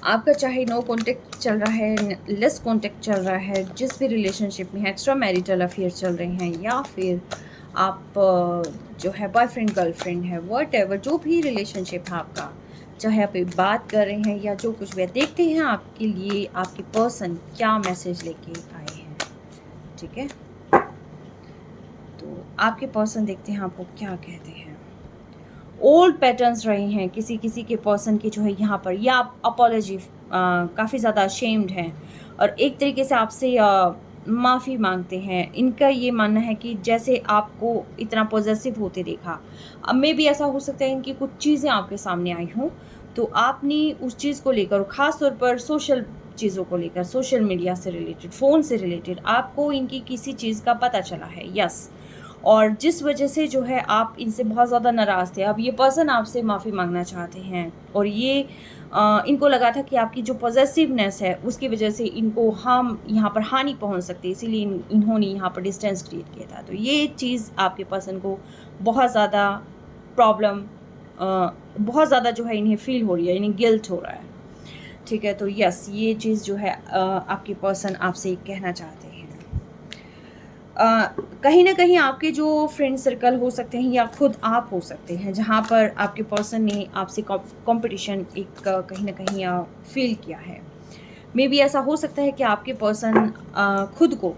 आपका चाहे no contact चल रहा है, लेस कॉन्टेक्ट चल रहा है, जिस भी रिलेशनशिप में है, एक्स्ट्रा मैरिटल अफेयर चल रहे हैं, या फिर आप जो है बॉयफ्रेंड गर्लफ्रेंड है, व्हाटएवर जो भी रिलेशनशिप है आपका, चाहे आप एक बात कर रहे हैं या जो कुछ भी है, देखते हैं आपके लिए आपके पर्सन क्या मैसेज लेके आए हैं। ठीक है, तो आपके पर्सन देखते हैं आपको क्या कहते हैं। ओल्ड पैटर्न्स रहे हैं किसी किसी के पर्सन के जो है यहाँ पर, या आप अपॉलॉजी काफ़ी ज़्यादा अशेम्ड हैं और एक तरीके से आपसे माफ़ी मांगते हैं। इनका ये मानना है कि जैसे आपको इतना पॉजेसिव होते देखा, अब में भी ऐसा हो सकता है इनकी कुछ चीज़ें आपके सामने आई हों, तो आपने उस चीज़ को लेकर, ख़ास तौर पर सोशल चीज़ों को लेकर, सोशल मीडिया से रिलेटेड, फ़ोन से रिलेटेड आपको इनकी किसी चीज़ का पता चला है, यस, और जिस वजह से जो है आप इनसे बहुत ज़्यादा नाराज़ थे। अब ये पर्सन आपसे माफ़ी मांगना चाहते हैं और ये इनको लगा था कि आपकी जो पॉजेसिवनेस है उसकी वजह से इनको हम यहाँ पर हानि पहुँच सकती है, इसीलिए इन्होंने यहाँ पर डिस्टेंस क्रिएट किया था। तो ये चीज़ आपके पर्सन को बहुत ज़्यादा प्रॉब्लम, बहुत ज़्यादा जो है इन्हें फ़ील हो रही है, इन्हें गिल्ट हो रहा है। ठीक है, तो यस, ये चीज़ जो है आपके पर्सन आपसे कहना चाहते हैं। कहीं ना कहीं आपके जो फ्रेंड सर्कल हो सकते हैं या खुद आप हो सकते हैं, जहाँ पर आपके पर्सन ने आपसे कंपटीशन एक कहीं ना कहीं फील किया है। मे बी ऐसा हो सकता है कि आपके पर्सन खुद को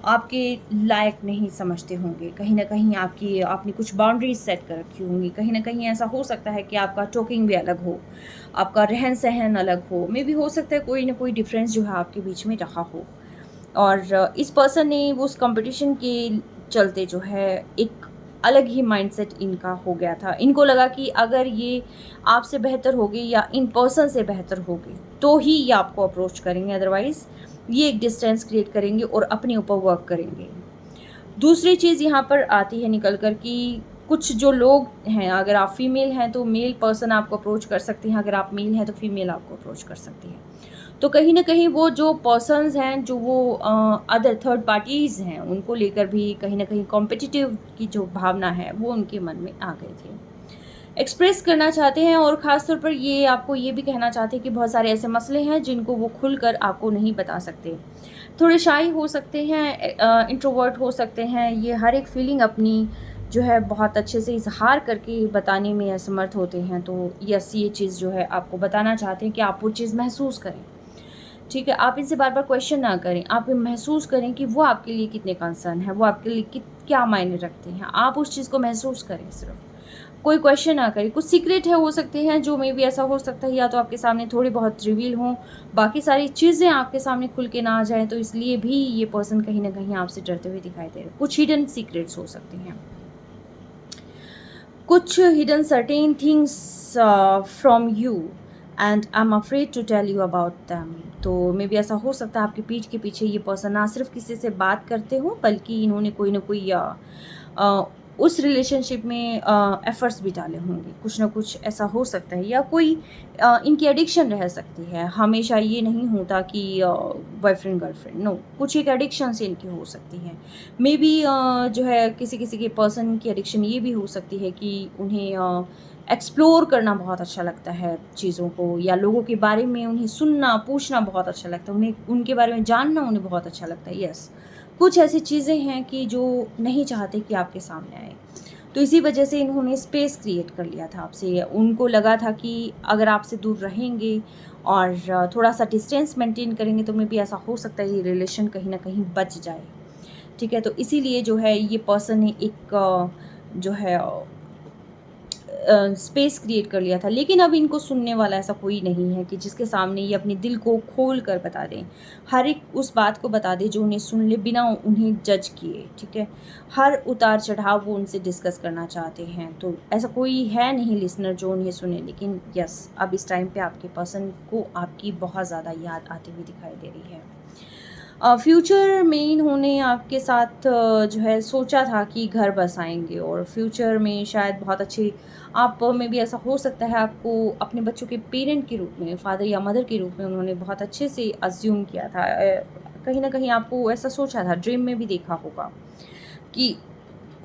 आपके लायक नहीं समझते होंगे, कहीं ना कहीं आपने कुछ बाउंड्रीज सेट कर रखी होंगी, कहीं ना कहीं ऐसा हो सकता है कि आपका टॉकिंग भी अलग हो, आपका रहन सहन अलग हो, मे बी हो सकता है कोई ना कोई डिफरेंस जो है आपके बीच में रहा हो। और इस पर्सन ने वो उस कंपटीशन के चलते जो है एक अलग ही माइंडसेट इनका हो गया था। इनको लगा कि अगर ये आपसे बेहतर होगी या इन पर्सन से बेहतर होगी तो ही ये आपको अप्रोच करेंगे, अदरवाइज़ ये एक डिस्टेंस क्रिएट करेंगे और अपने ऊपर वर्क करेंगे। दूसरी चीज़ यहाँ पर आती है निकल कर कि कुछ जो लोग हैं, अगर आप फीमेल हैं तो मेल पर्सन आपको अप्रोच कर सकते हैं, अगर आप मेल हैं तो फीमेल आपको अप्रोच कर सकती है। तो कहीं न कहीं वो जो पर्सन्स हैं, जो वो अदर थर्ड पार्टीज़ हैं, उनको लेकर भी कहीं न कहीं कॉम्पिटिटिव की जो भावना है, वो उनके मन में आ गए थे। एक्सप्रेस करना चाहते हैं और ख़ास तौर पर ये आपको ये भी कहना चाहते हैं कि बहुत सारे ऐसे मसले हैं जिनको वो खुलकर आपको नहीं बता सकते। थोड़े शाई हो सकते हैं, इंट्रोवर्ट हो सकते हैं, ये हर एक फीलिंग अपनी जो है बहुत अच्छे से इज़हार करके बताने में असमर्थ होते हैं। तो यस, ये चीज़ जो है आपको बताना चाहते हैं कि आप वो चीज़ महसूस करें। ठीक है, आप इनसे बार-बार क्वेश्चन ना करें, आप ये महसूस करें कि वो आपके लिए कितने कंसर्न हैं, वो आपके लिए क्या मायने रखते हैं, आप उस चीज़ को महसूस करें सिर्फ़। कोई क्वेश्चन ना करें, कुछ सीक्रेट है हो सकते हैं जो मे बी ऐसा हो सकता है या तो आपके सामने थोड़ी बहुत रिवील हों, बाकी सारी चीज़ें आपके सामने खुल के ना आ जाएँ, तो इसलिए भी ये पर्सन कहीं न कहीं आपसे डरते हुए दिखाई दे रहे हैं। कुछ हिडन सीक्रेट्स हो सकते हैं। कुछ hidden certain things from you and I am afraid to tell you about them. तो मे बी ऐसा हो सकता है आपकी पीठ के पीछे ये पर्सन ना सिर्फ किसी से बात करते हो, बल्कि इन्होंने कोई ना कोई उस रिलेशनशिप में एफर्ट्स भी डाले होंगे, कुछ ना कुछ ऐसा हो सकता है, या कोई इनकी एडिक्शन रह सकती है। हमेशा ये नहीं होता कि बॉयफ्रेंड गर्लफ्रेंड, नो, कुछ एक एडिक्शन से इनकी हो सकती है। मे बी जो है किसी किसी के पर्सन की एडिक्शन ये भी हो सकती है कि उन्हें एक्सप्लोर करना बहुत अच्छा लगता है चीज़ों को, या लोगों के बारे में उन्हें सुनना पूछना बहुत अच्छा लगता है, उन्हें उनके बारे में जानना उन्हें बहुत अच्छा लगता है। यस, कुछ ऐसी चीज़ें हैं कि जो नहीं चाहते कि आपके सामने आए, तो इसी वजह से इन्होंने स्पेस क्रिएट कर लिया था आपसे। उनको लगा था कि अगर आपसे दूर रहेंगे और थोड़ा सा डिस्टेंस मेंटेन करेंगे तो मे बी ऐसा हो सकता है ये रिलेशन कहीं ना कहीं बच जाए। ठीक है, तो इसीलिए जो है ये पर्सन ने एक जो है स्पेस क्रिएट कर लिया था। लेकिन अब इनको सुनने वाला ऐसा कोई नहीं है कि जिसके सामने ये अपने दिल को खोल कर बता दें, हर एक उस बात को बता दें जो उन्हें सुन ले बिना उन्हें जज किए। ठीक है, हर उतार चढ़ाव वो उनसे डिस्कस करना चाहते हैं। तो ऐसा कोई है नहीं लिसनर जो उन्हें सुने, लेकिन यस, अब इस टाइम पे आपके पर्सन को आपकी बहुत ज़्यादा याद आती हुई दिखाई दे रही है। फ्यूचर में इन्होंने आपके साथ जो है सोचा था कि घर बसाएंगे, और फ्यूचर में शायद बहुत अच्छे आप में भी ऐसा हो सकता है, आपको अपने बच्चों के पेरेंट के रूप में, फादर या मदर के रूप में उन्होंने बहुत अच्छे से अज्यूम किया था। कहीं ना कहीं आपको ऐसा सोचा था, ड्रीम में भी देखा होगा कि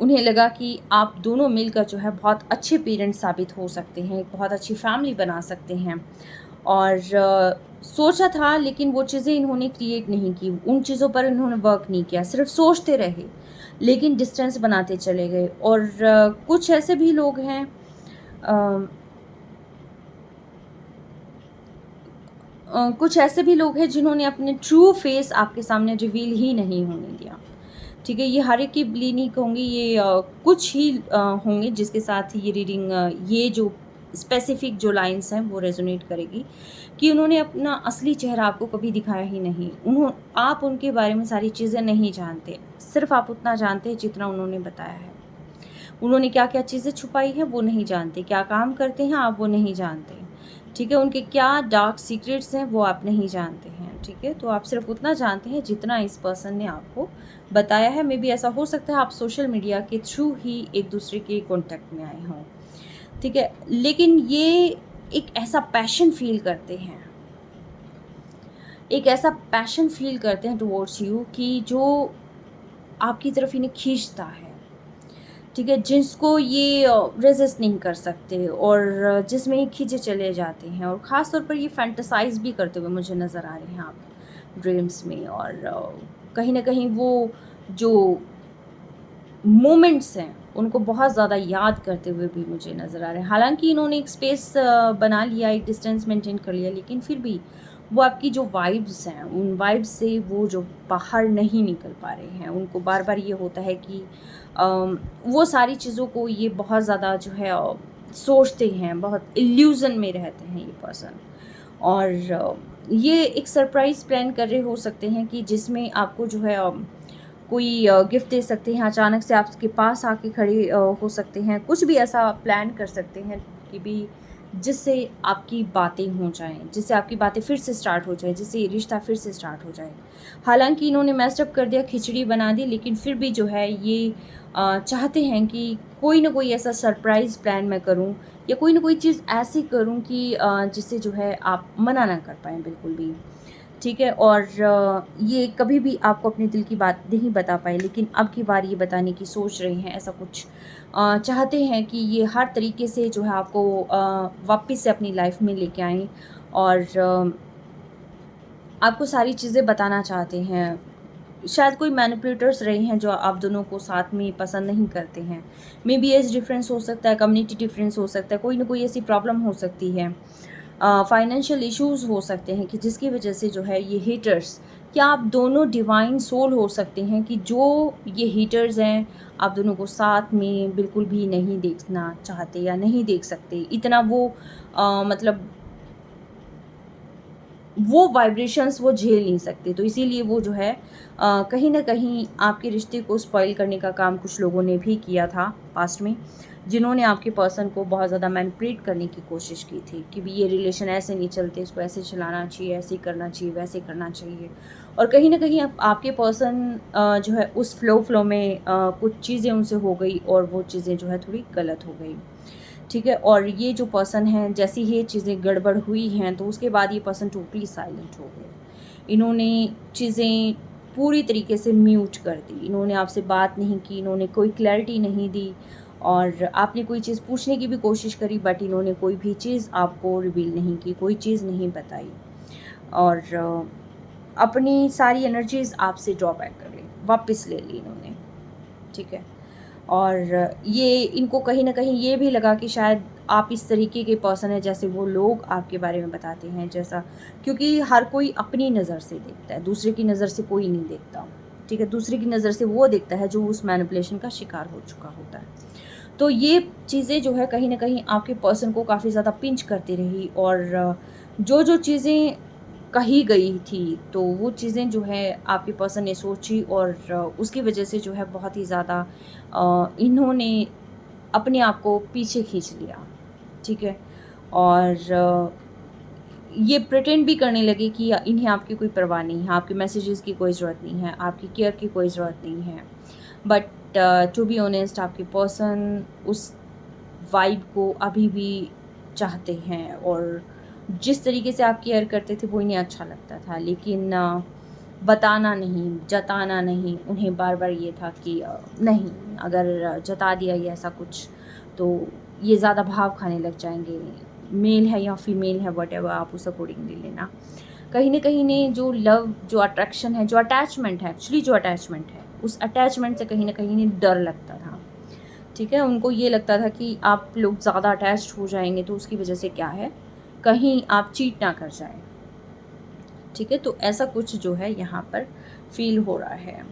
उन्हें लगा कि आप दोनों मिलकर जो है बहुत अच्छे पेरेंट्स साबित हो सकते हैं, एक बहुत अच्छी फैमिली बना सकते हैं। और सोचा था, लेकिन वो चीज़ें इन्होंने क्रिएट नहीं की, उन चीज़ों पर इन्होंने वर्क नहीं किया, सिर्फ सोचते रहे, लेकिन डिस्टेंस बनाते चले गए। और कुछ ऐसे भी लोग हैं, कुछ ऐसे भी लोग हैं जिन्होंने अपने ट्रू फेस आपके सामने रिवील ही नहीं होने दिया। ठीक है, ये हर एक के लिए नहीं कहूँगी, ये कुछ ही होंगे जिसके साथ ये रीडिंग, ये जो स्पेसिफिक जो लाइंस हैं वो रेजोनेट करेगी, कि उन्होंने अपना असली चेहरा आपको कभी दिखाया ही नहीं। आप उनके बारे में सारी चीज़ें नहीं जानते, सिर्फ आप उतना जानते हैं जितना उन्होंने बताया है। उन्होंने क्या क्या चीज़ें छुपाई हैं वो नहीं जानते, क्या काम करते हैं आप वो नहीं जानते। ठीक है, उनके क्या डार्क सीक्रेट्स हैं वो आप नहीं जानते हैं। ठीक है, तो आप सिर्फ उतना जानते हैं जितना इस पर्सन ने आपको बताया है। मे बी ऐसा हो सकता है आप सोशल मीडिया के थ्रू ही एक दूसरे के कॉन्टेक्ट में आए हों। ठीक है, लेकिन ये एक ऐसा पैशन फील करते हैं, एक ऐसा पैशन फील करते हैं टुवर्ड्स यू कि जो आपकी तरफ इन्हें खींचता है। ठीक है, जिसको ये रेजिस्ट नहीं कर सकते और जिसमें ये खींचे चले जाते हैं, और ख़ास तौर पर ये फैंटेसाइज भी करते हुए मुझे नज़र आ रहे हैं आप ड्रीम्स में। और कहीं ना कहीं वो जो मोमेंट्स हैं उनको बहुत ज़्यादा याद करते हुए भी मुझे नज़र आ रहे हैं। हालांकि इन्होंने एक स्पेस बना लिया, एक डिस्टेंस मेंटेन कर लिया, लेकिन फिर भी वो आपकी जो वाइब्स हैं उन वाइब्स से वो जो बाहर नहीं निकल पा रहे हैं। उनको बार बार ये होता है कि वो सारी चीज़ों को ये बहुत ज़्यादा जो है सोचते हैं, बहुत इल्यूज़न में रहते हैं ये पर्सन। और ये एक सरप्राइज़ प्लान कर रहे हो सकते हैं कि जिसमें आपको जो है कोई गिफ्ट दे सकते हैं, अचानक से आपके पास आके खड़े हो सकते हैं, कुछ भी ऐसा प्लान कर सकते हैं कि भी जिससे आपकी बातें हो जाएं, जिससे आपकी बातें फिर से स्टार्ट हो जाए, जिससे ये रिश्ता फिर से स्टार्ट हो जाए। हालांकि इन्होंने मैस्टअप कर दिया, खिचड़ी बना दी, लेकिन फिर भी जो है ये चाहते हैं कि कोई ना कोई ऐसा सरप्राइज़ प्लान मैं करूं, या कोई ना कोई चीज़ ऐसी करूं कि जिससे जो है आप मना ना कर पाएँ बिल्कुल भी। ठीक है, और ये कभी भी आपको अपने दिल की बात नहीं बता पाए, लेकिन अब की बार ये बताने की सोच रहे हैं, ऐसा कुछ चाहते हैं कि ये हर तरीके से जो है आपको वापस से अपनी लाइफ में लेके आएँ, और आपको सारी चीज़ें बताना चाहते हैं। शायद कोई मैनिपुलेटर्स रहे हैं जो आप दोनों को साथ में पसंद नहीं करते हैं। मे बी एज डिफरेंस हो सकता है, कम्युनिटी डिफरेंस हो सकता है, कोई ना कोई ऐसी प्रॉब्लम हो सकती है, फाइनेंशियल इश्यूज़ हो सकते हैं कि जिसकी वजह से जो है ये हीटर्स, क्या आप दोनों डिवाइन सोल हो सकते हैं कि जो ये हीटर्स हैं आप दोनों को साथ में बिल्कुल भी नहीं देखना चाहते या नहीं देख सकते। इतना वो मतलब वो वाइब्रेशंस वो झेल नहीं सकते, तो इसीलिए वो जो है कहीं ना कहीं आपके रिश्ते को स्पॉइल करने का काम कुछ लोगों ने भी किया था पास्ट में, जिन्होंने आपके पर्सन को बहुत ज़्यादा मैनिपुलेट करने की कोशिश की थी कि भी ये रिलेशन ऐसे नहीं चलते, इसको ऐसे चलाना चाहिए, ऐसे करना चाहिए, वैसे करना चाहिए। और कहीं ना कहीं आपके पर्सन जो है उस फ्लो में कुछ चीज़ें उनसे हो गई और वो चीज़ें जो है थोड़ी गलत हो गई। ठीक है, और ये जो पर्सन है, जैसी ये चीज़ें गड़बड़ हुई हैं तो उसके बाद ये पर्सन टोटली साइलेंट हो गए। इन्होंने चीज़ें पूरी तरीके से म्यूट कर दी, इन्होंने आपसे बात नहीं की, इन्होंने कोई क्लैरिटी नहीं दी, और आपने कोई चीज़ पूछने की भी कोशिश करी बट इन्होंने कोई भी चीज़ आपको रिवील नहीं की, कोई चीज़ नहीं बताई, और अपनी सारी एनर्जीज़ आपसे ड्रॉ बैक कर ली, वापस ले ली इन्होंने। ठीक है, और ये इनको कहीं ना कहीं ये भी लगा कि शायद आप इस तरीके के पर्सन हैं जैसे वो लोग आपके बारे में बताते हैं, जैसा, क्योंकि हर कोई अपनी नज़र से देखता है, दूसरे की नज़र से कोई नहीं देखता। ठीक है, दूसरे की नज़र से वो देखता है जो उस मैनिपुलेशन का शिकार हो चुका होता है। तो ये चीज़ें जो है कहीं ना कहीं आपके पर्सन को काफ़ी ज़्यादा पिंच करती रही, और जो जो चीज़ें कही गई थी तो वो चीज़ें जो है आपके पर्सन ने सोची, और उसकी वजह से जो है बहुत ही ज़्यादा इन्होंने अपने आप को पीछे खींच लिया। ठीक है, और ये प्रिटेंड भी करने लगे कि इन्हें आपकी कोई परवाह नहीं है, आपके मैसेजेस की कोई ज़रूरत नहीं है, आपकी केयर की कोई ज़रूरत नहीं है। बट टू बी ऑनेस्ट आपके पर्सन उस वाइब को अभी भी चाहते हैं, और जिस तरीके से आप केयर करते थे वो इन्हें अच्छा लगता था, लेकिन बताना नहीं, जताना नहीं, उन्हें बार बार ये था कि नहीं, अगर जता दिया ये ऐसा कुछ तो ये ज़्यादा भाव खाने लग जाएंगे, मेल है या फीमेल है, व्हाटएवर आप उस अकॉर्डिंगली लेना। कहीं न कहीं ने जो लव, जो अट्रैक्शन है, जो अटैचमेंट है, एक्चुअली जो अटैचमेंट है, उस अटैचमेंट से कहीं न कहीं ने डर लगता था, ठीक है? उनको ये लगता था कि आप लोग ज़्यादा अटैच्ड हो जाएँगे तो उसकी वजह से क्या है, कहीं आप चीट ना कर जाएँ, ठीक है? तो ऐसा कुछ जो है यहाँ पर फ़ील हो रहा है।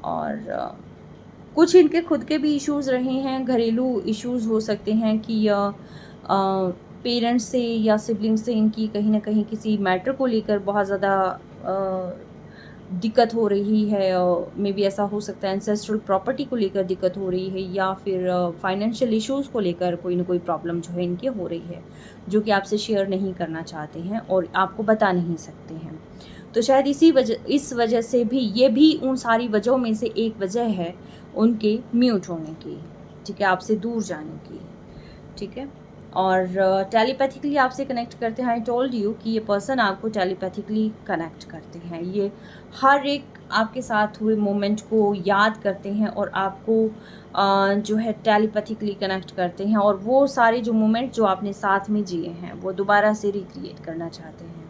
और कुछ इनके खुद के भी इश्यूज़ रहे हैं, घरेलू इश्यूज़ हो सकते हैं कि पेरेंट्स से या सिबलिंग्स से इनकी कहीं न कहीं किसी मैटर को लेकर बहुत ज़्यादा दिक्कत हो रही है। मे बी ऐसा हो सकता है एंसेस्ट्रल प्रॉपर्टी को लेकर दिक्कत हो रही है, या फिर फाइनेंशियल इश्यूज़ को लेकर कोई ना कोई प्रॉब्लम जो है इनकी हो रही है, जो कि आपसे शेयर नहीं करना चाहते हैं और आपको बता नहीं सकते हैं। तो शायद इस वजह से भी, ये भी उन सारी वजहों में से एक वजह है उनके म्यूट होने की, ठीक है? आपसे दूर जाने की, ठीक है? और टेलीपैथिकली आपसे कनेक्ट करते हैं। आई टोल्ड यू कि ये पर्सन आपको टेलीपैथिकली कनेक्ट करते हैं। ये हर एक आपके साथ हुए मोमेंट को याद करते हैं और आपको जो है टेलीपैथिकली कनेक्ट करते हैं, और वो सारे जो मोमेंट जो आपने साथ में जिए हैं वो दोबारा से रिक्रिएट करना चाहते हैं,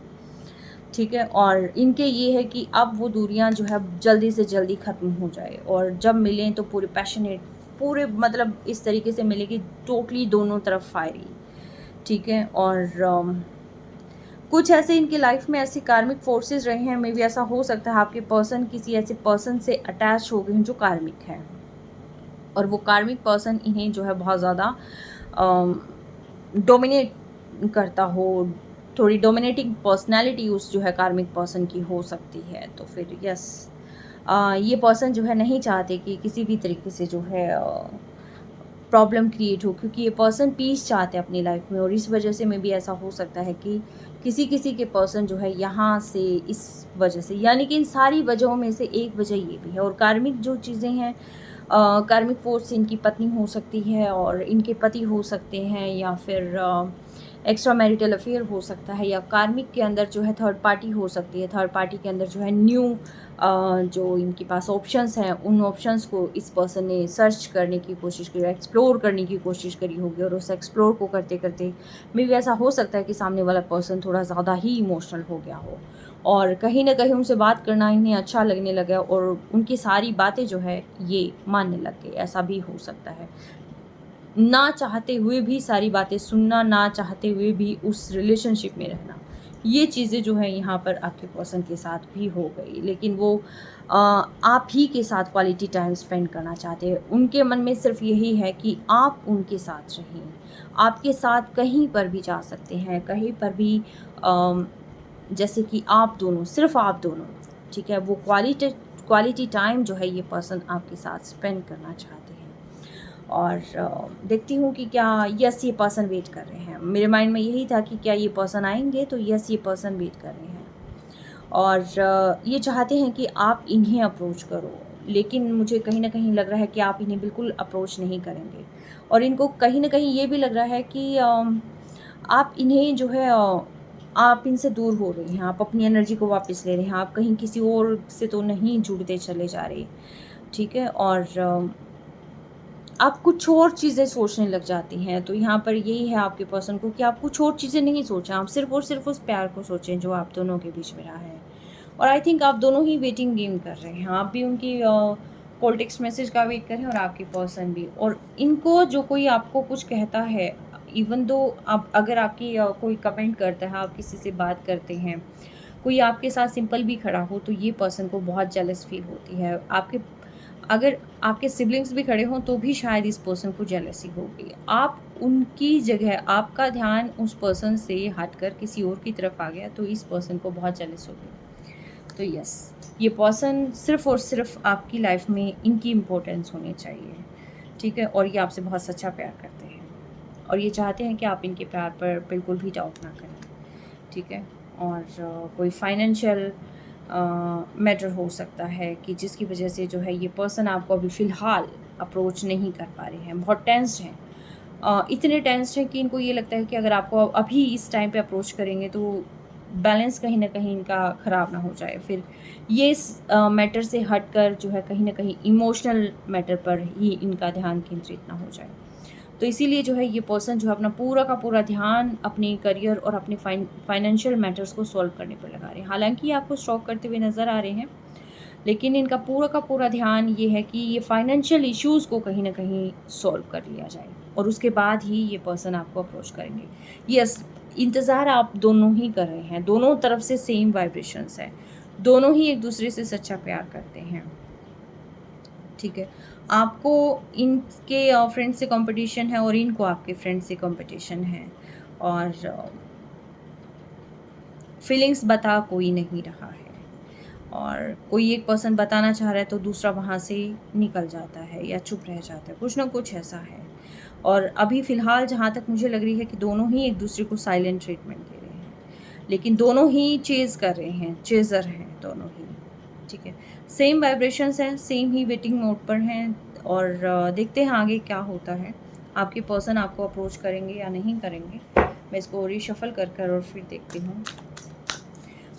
ठीक है? और इनके ये है कि अब वो दूरियां जो है जल्दी से जल्दी ख़त्म हो जाए, और जब मिलें तो पूरे पैशनेट, पूरे मतलब इस तरीके से मिले कि टोटली दोनों तरफ फायरी, ठीक है? और कुछ ऐसे इनकी लाइफ में ऐसे कार्मिक फोर्सेस रहे हैं, मे बी ऐसा हो सकता है आपके पर्सन किसी ऐसे पर्सन से अटैच हो गए हैं जो कार्मिक है, और वो कार्मिक पर्सन इन्हें जो है बहुत ज़्यादा डोमिनेट करता हो, थोड़ी डोमिनेटिंग पर्सनैलिटी उस जो है कार्मिक पर्सन की हो सकती है। तो फिर यस, ये पर्सन जो है नहीं चाहते कि किसी भी तरीके से जो है प्रॉब्लम क्रिएट हो, क्योंकि ये पर्सन पीस चाहते हैं अपनी लाइफ में, और इस वजह से में भी ऐसा हो सकता है कि किसी के पर्सन जो है यहाँ से इस वजह से, यानी कि इन सारी वजहों में से एक वजह ये भी है। और कार्मिक जो चीज़ें हैं, कार्मिक फोर्स इनकी पत्नी हो सकती है और इनके पति हो सकते हैं, या फिर एक्स्ट्रा मैरिटल अफेयर हो सकता है, या कार्मिक के अंदर जो है थर्ड पार्टी हो सकती है। थर्ड पार्टी के अंदर जो है न्यू जो इनके पास ऑप्शंस हैं, उन ऑप्शंस को इस पर्सन ने सर्च करने की कोशिश की, एक्सप्लोर करने की कोशिश करी होगी, और उस एक्सप्लोर को करते करते मे भी ऐसा हो सकता है कि सामने वाला पर्सन थोड़ा ज़्यादा ही इमोशनल हो गया हो, और कहीं ना कहीं उनसे बात करना इन्हें अच्छा लगने लगा और उनकी सारी बातें जो है ये मानने लग गए। ऐसा भी हो सकता है, ना चाहते हुए भी सारी बातें सुनना, ना चाहते हुए भी उस रिलेशनशिप में रहना, ये चीज़ें जो है यहाँ पर आपके पर्सन के साथ भी हो गई। लेकिन वो आप ही के साथ क्वालिटी टाइम स्पेंड करना चाहते हैं। उनके मन में सिर्फ यही है कि आप उनके साथ रहें, आपके साथ कहीं पर भी जा सकते हैं, कहीं पर भी जैसे कि आप दोनों, सिर्फ आप दोनों, ठीक है? वो क्वालिटी टाइम जो है ये पर्सन आपके साथ स्पेंड करना चाहते हैं। और देखती हूँ कि क्या यस ये पर्सन वेट कर रहे हैं। मेरे माइंड में यही था कि क्या ये पर्सन आएंगे, तो यस ये पर्सन वेट कर रहे हैं, और ये चाहते हैं कि आप इन्हें अप्रोच करो। लेकिन मुझे कहीं ना कहीं लग रहा है कि आप इन्हें बिल्कुल अप्रोच नहीं करेंगे, और इनको कहीं ना कहीं ये भी लग रहा है कि आप इन्हें जो है आप इनसे दूर हो रहे हैं, आप अपनी एनर्जी को वापस ले रहे हैं, आप कहीं किसी और से तो नहीं जुड़ते चले जा रहे, ठीक है? और आप कुछ और चीज़ें सोचने लग जाती हैं। तो यहाँ पर यही है आपके पर्सन को कि आप कुछ और चीज़ें नहीं सोचें, आप सिर्फ़ और सिर्फ उस प्यार को सोचें जो आप दोनों के बीच में रहा है। और आई थिंक आप दोनों ही वेटिंग गेम कर रहे हैं। आप भी उनकी कॉल टेक्स्ट मैसेज का वेट कर रहे हैं, और आपके पर्सन भी। और इनको जो कोई आपको कुछ कहता है, इवन दो आप अगर आपकी कोई कमेंट करता है, आप किसी से बात करते हैं, कोई आपके साथ सिंपल भी खड़ा हो, तो ये पर्सन को बहुत जेलस फील होती है। अगर आपके सिबलिंग्स भी खड़े हों तो भी शायद इस पर्सन को जेलसी होगी। आप उनकी जगह, आपका ध्यान उस पर्सन से हटकर किसी और की तरफ आ गया, तो इस पर्सन को बहुत जेलस होगी। तो यस, ये पर्सन सिर्फ और सिर्फ आपकी लाइफ में इनकी इम्पोर्टेंस होनी चाहिए, ठीक है? और ये आपसे बहुत सच्चा प्यार करते हैं, और ये चाहते हैं कि आप इनके प्यार पर बिल्कुल भी डाउट ना करें, ठीक है? और कोई फाइनेंशियल मैटर हो सकता है कि जिसकी वजह से जो है ये पर्सन आपको अभी फ़िलहाल अप्रोच नहीं कर पा रहे हैं, बहुत टेंस्ड हैं। इतने टेंस्ड हैं कि इनको ये लगता है कि अगर आपको अभी इस टाइम पे अप्रोच करेंगे तो बैलेंस कहीं न कहीं इनका ख़राब ना हो जाए। फिर ये इस मैटर से हटकर जो है कहीं न कहीं इमोशनल मैटर पर ही इनका ध्यान केंद्रित ना हो जाए। तो इसीलिए जो है ये पर्सन जो है अपना पूरा का पूरा ध्यान अपने करियर और अपने फाइनेंशियल मैटर्स को सॉल्व करने पर लगा रहे हैं। हालांकि ये आपको स्टॉक करते हुए नज़र आ रहे हैं, लेकिन इनका पूरा का पूरा ध्यान ये है कि ये फाइनेंशियल इश्यूज़ को कहीं ना कहीं सॉल्व कर लिया जाए, और उसके बाद ही ये पर्सन आपको अप्रोच करेंगे। यस, इंतज़ार आप दोनों ही कर रहे हैं, दोनों तरफ से सेम वाइब्रेशंस है, दोनों ही एक दूसरे से सच्चा प्यार करते हैं। ठीक है, आपको इनके फ्रेंड से कंपटीशन है और इनको आपके फ्रेंड से कंपटीशन है, और फीलिंग्स बता कोई नहीं रहा है, और कोई एक पर्सन बताना चाह रहा है तो दूसरा वहाँ से निकल जाता है या चुप रह जाता है, कुछ ना कुछ ऐसा है। और अभी फ़िलहाल जहाँ तक मुझे लग रही है कि दोनों ही एक दूसरे को साइलेंट ट्रीटमेंट दे रहे हैं, लेकिन दोनों ही चेज़ कर रहे हैं, चेज़र हैं दोनों ही। ठीक है, सेम वाइब्रेशंस हैं, सेम ही वेटिंग मोड पर हैं, और देखते हैं आगे क्या होता है। आपके पर्सन आपको अप्रोच करेंगे या नहीं करेंगे, मैं इसको रीशफल कर और फिर देखती हूँ।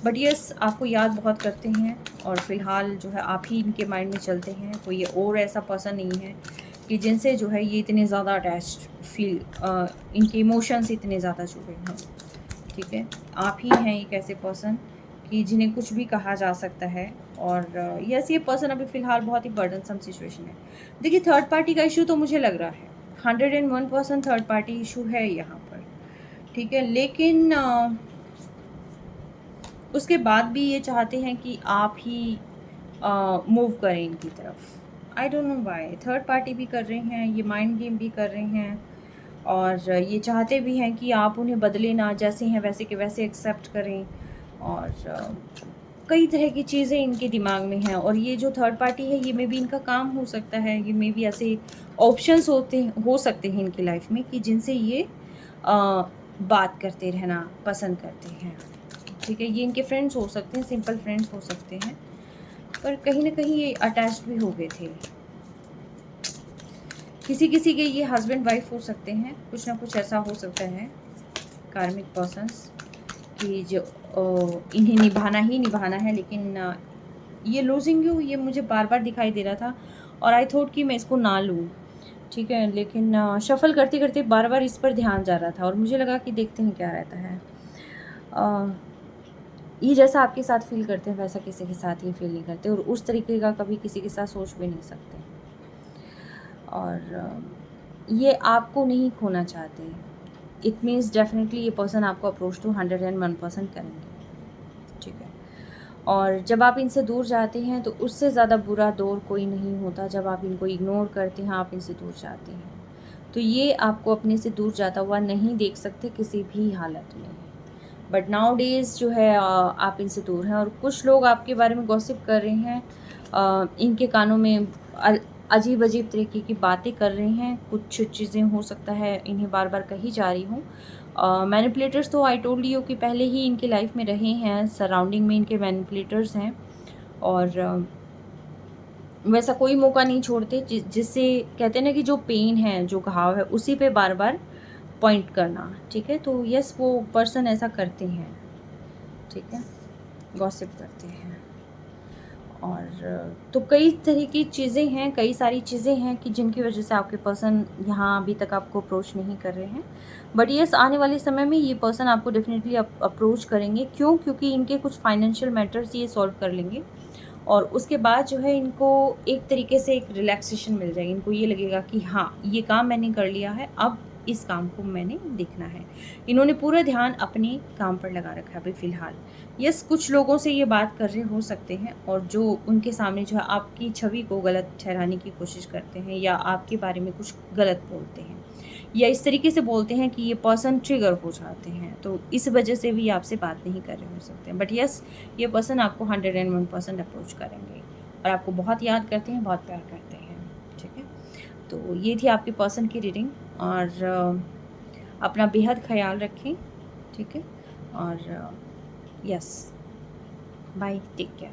बट यस, आपको याद बहुत करते हैं, और फ़िलहाल जो है आप ही इनके माइंड में चलते हैं। कोई और ऐसा पर्सन नहीं है कि जिनसे जो है ये इतने ज़्यादा अटैच्ड फील, इनके इमोशंस इतने ज़्यादा जुड़े हैं। ठीक है, आप ही हैं एक ऐसे पर्सन कि जिन्हें कुछ भी कहा जा सकता है, और यस, ये पर्सन अभी फ़िलहाल बहुत ही बर्डनसम सिचुएशन है। देखिए, थर्ड पार्टी का इशू तो मुझे लग रहा है 101% थर्ड पार्टी इशू है यहाँ पर। ठीक है, लेकिन उसके बाद भी ये चाहते हैं कि आप ही मूव करें इनकी तरफ। I don't know why third party भी कर रहे हैं, ये माइंड गेम भी कर रहे हैं, और ये चाहते भी हैं कि आप उन्हें बदले ना, जैसे हैं वैसे के वैसे एक्सेप्ट करें, और कई तरह की चीज़ें इनके दिमाग में हैं। और ये जो थर्ड पार्टी है, ये मे भी इनका काम हो सकता है, ये मे भी ऐसे ऑप्शंस हो सकते हैं इनकी लाइफ में कि जिनसे ये बात करते रहना पसंद करते हैं। ठीक है, ये इनके फ्रेंड्स हो सकते हैं, सिंपल फ्रेंड्स हो सकते हैं, पर कहीं ना कहीं ये अटैच्ड भी हो गए थे। किसी किसी के ये हस्बैंड वाइफ हो सकते हैं, कुछ ना कुछ ऐसा हो सकता है कार्मिक पर्सन्स कि जो इन्हें निभाना ही निभाना है, लेकिन ये लूजिंग यू ये मुझे बार बार दिखाई दे रहा था, और आई थॉट कि मैं इसको ना लूँ। ठीक है, लेकिन शफल करते करते बार बार इस पर ध्यान जा रहा था, और मुझे लगा कि देखते हैं क्या रहता है। ये जैसा आपके साथ फील करते हैं वैसा किसी के साथ ही फील नहीं करते, और उस तरीके का कभी किसी के साथ सोच भी नहीं सकते, और ये आपको नहीं खोना चाहते। इट मीन्स डेफिनेटली ये पर्सन आपको अप्रोच तो 101% करेंगे। ठीक है, और जब आप इनसे दूर जाते हैं तो उससे ज़्यादा बुरा दौर कोई नहीं होता जब आप इनको इग्नोर करते हैं, आप इनसे दूर जाते हैं। तो ये आपको अपने से दूर जाता हुआ नहीं देख सकते किसी भी हालत में। बट नाउ डेज़ जो है आप इनसे दूर हैं, और कुछ लोग आपके बारे में गॉसिप कर रहे हैं, इनके कानों में अजीब अजीब तरीके की बातें कर रहे हैं। कुछ चीज़ें हो सकता है इन्हें बार बार कही जा रही हूँ। मैनिपुलेटर्स तो आई टोल्ड यू कि पहले ही इनके लाइफ में रहे हैं, सराउंडिंग में इनके मैनिपुलेटर्स हैं, और वैसा कोई मौका नहीं छोड़ते जिससे कहते हैं ना कि जो पेन है, जो घाव है, उसी पे बार बार पॉइंट करना। ठीक है, तो यस, वो पर्सन ऐसा करते हैं। ठीक है, गॉसिप करते हैं, और तो कई तरह की चीज़ें हैं, कई सारी चीज़ें हैं कि जिनकी वजह से आपके पर्सन यहाँ अभी तक आपको अप्रोच नहीं कर रहे हैं। बट यस, आने वाले समय में ये पर्सन आपको डेफिनेटली अप्रोच करेंगे। क्यों? क्योंकि इनके कुछ फाइनेंशियल मैटर्स ये सॉल्व कर लेंगे, और उसके बाद जो है इनको एक तरीके से एक रिलैक्सेशन मिल जाएगी। इनको ये लगेगा कि हाँ, ये काम मैंने कर लिया है, अब इस काम को मैंने देखना है। इन्होंने पूरा ध्यान अपने काम पर लगा रखा है अभी फ़िलहाल। यस, कुछ लोगों से ये बात कर रहे हो सकते हैं, और जो उनके सामने जो है आपकी छवि को गलत ठहराने की कोशिश करते हैं, या आपके बारे में कुछ गलत बोलते हैं, या इस तरीके से बोलते हैं कि ये पर्सन ट्रिगर हो जाते हैं, तो इस वजह से भी आपसे बात नहीं कर रहे हो सकते हैं। बट यस, ये पर्सन आपको 101% अप्रोच करेंगे, और आपको बहुत याद करते हैं, बहुत प्यार करते हैं। ठीक है, तो ये थी आपके पर्सन की रीडिंग, और अपना बेहद ख्याल रखें। ठीक है, और यस, बाय, टेक केयर।